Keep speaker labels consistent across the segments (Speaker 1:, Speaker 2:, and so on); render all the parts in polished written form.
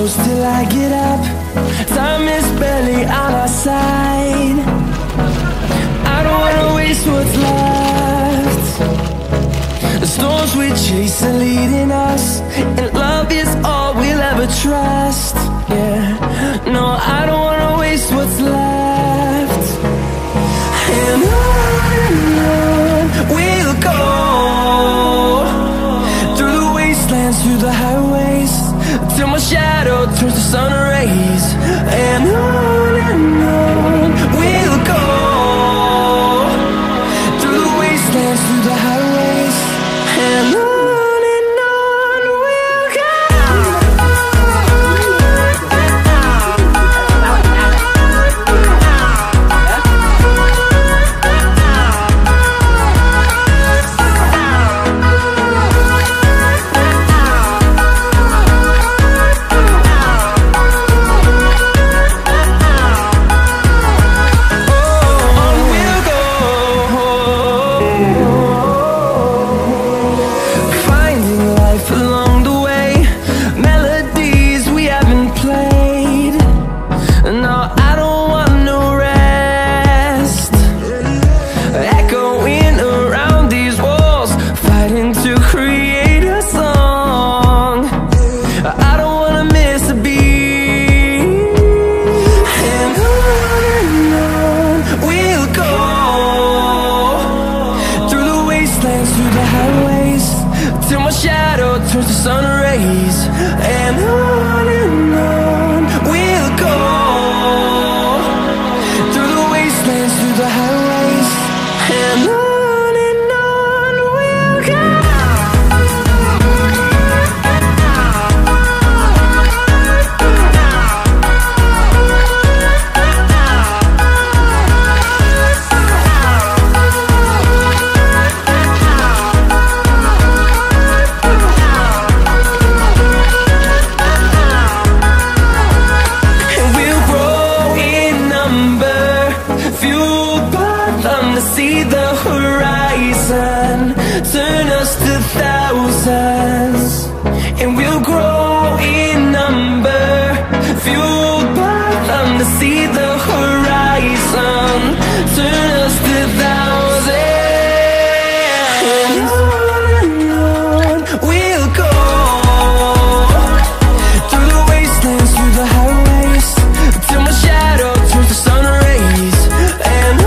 Speaker 1: close till I get up. Time is barely on our side. I don't wanna waste what's left. The storms we chase are leading us, and love is all we'll ever trust. Yeah, no, I don't wanna waste what's left. And on we'll go, through the wastelands, through the highways, till my shadow turns to sun rays. And on we'll go, through the wastelands, through the highways, and on we'll go. Through the highways, till my shadow turns to sun rays. And on we'll go, through the wastelands, through the highways, and on we'll go. See the horizon, turn us to thousands, and we'll grow in number, fueled by them to see the horizon, turn us to thousands. And on we'll go, through the wastelands, through the highways, till my shadow turns to sun rays. And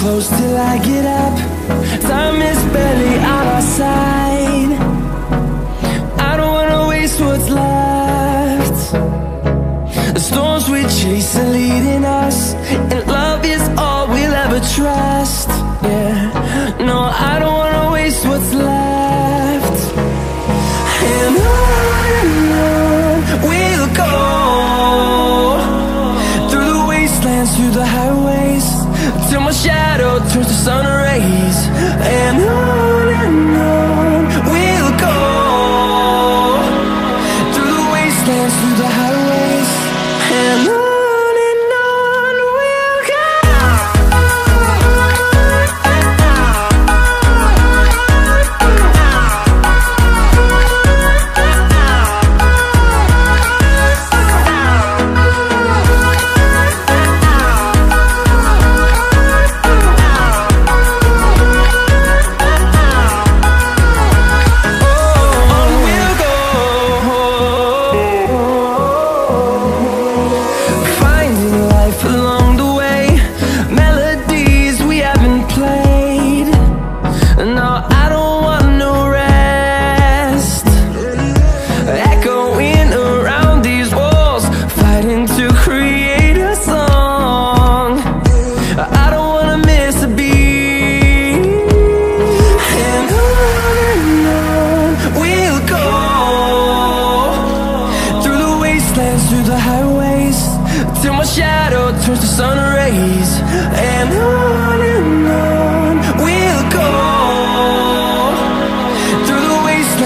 Speaker 1: close till I get up. Time is barely on our side. I don't wanna waste what's left. The storms we chase are leading us, and love is all we'll ever trust. Yeah, no, I don't wanna waste what's left. And on we'll go, through the wastelands, through the highways, till my shadow turns to sun rays. And on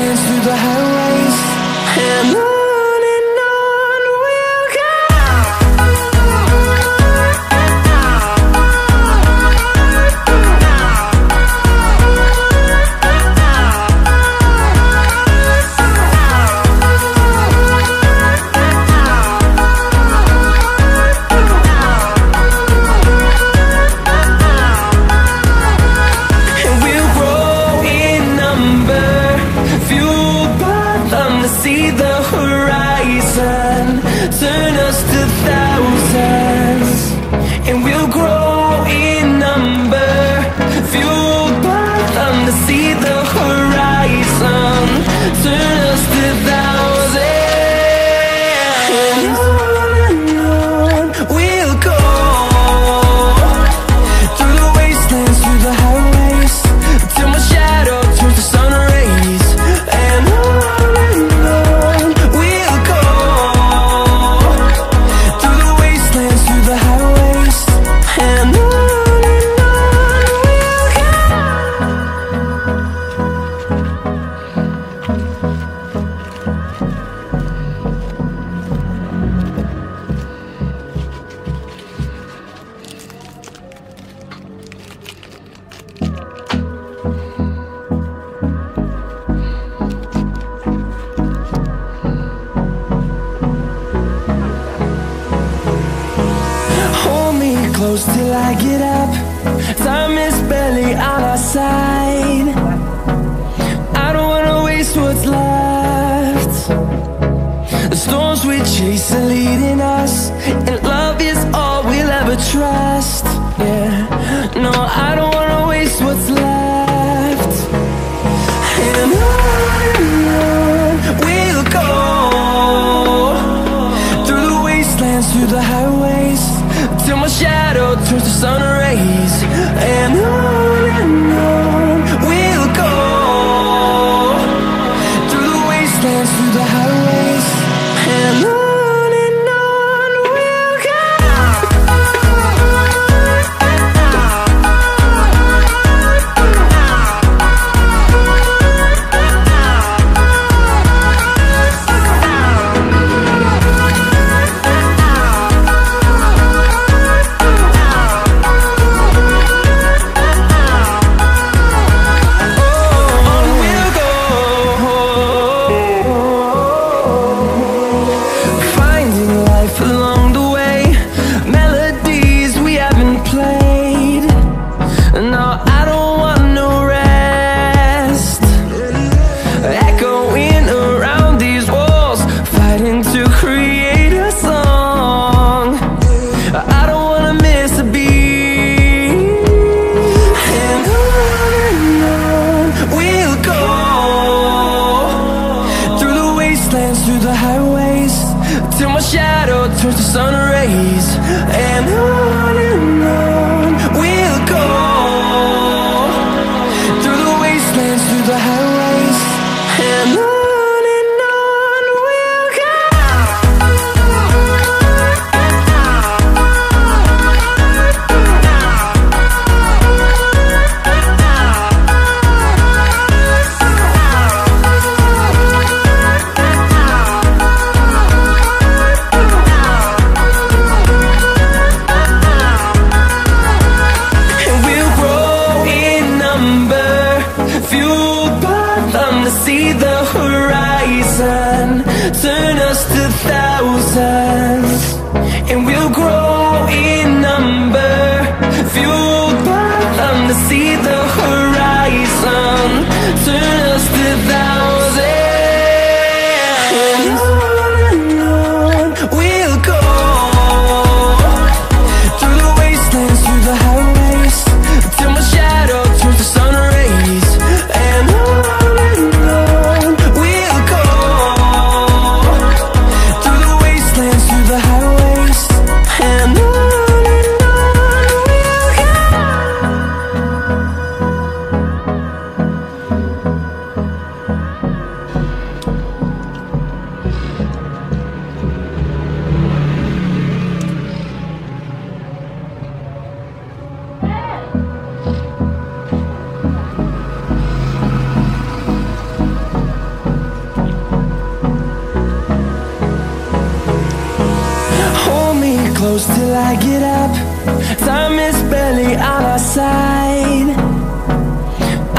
Speaker 1: wastelands, through the highways, and on we'll go. See the horizon, turn us to thousands, and we'll grow in number, fueled by them. To see the horizon, turn us to thousands, and on we'll go, through the wastelands, through the highways, till my shadow turns to sun rays, and on close till I get up. Time is barely on our side. I don't wanna waste what's left. The storms we chase are leading us, and love is all we'll ever trust. Yeah, no, I don't wanna waste what's left. And on we'll go, through the wastelands, through the highways, till my shadow turns to sun rays, and on we'll go, through the wastelands, through the highways, and on we'll go. Through the highways, till my shadow turns to sun rays, and on we'll go, through the wastelands, through the highways, and on we'll go. See the horizon, turn us to thousands, and we'll grow in number, fueled by them. To see the horizon, turn us to thousands, and on we'll go, through the wastelands, through the highways, till my shadow turns to sun rays, and on the highways, and close till I get up. Time is barely on our side.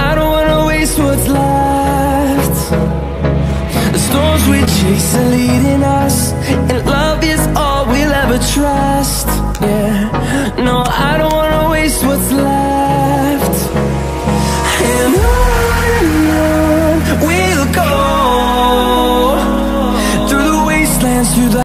Speaker 1: I don't wanna waste what's left. The storms we chase are leading us, and love is all we'll ever trust. Yeah, no, I don't wanna waste what's left. And on we'll go, through the wastelands, through the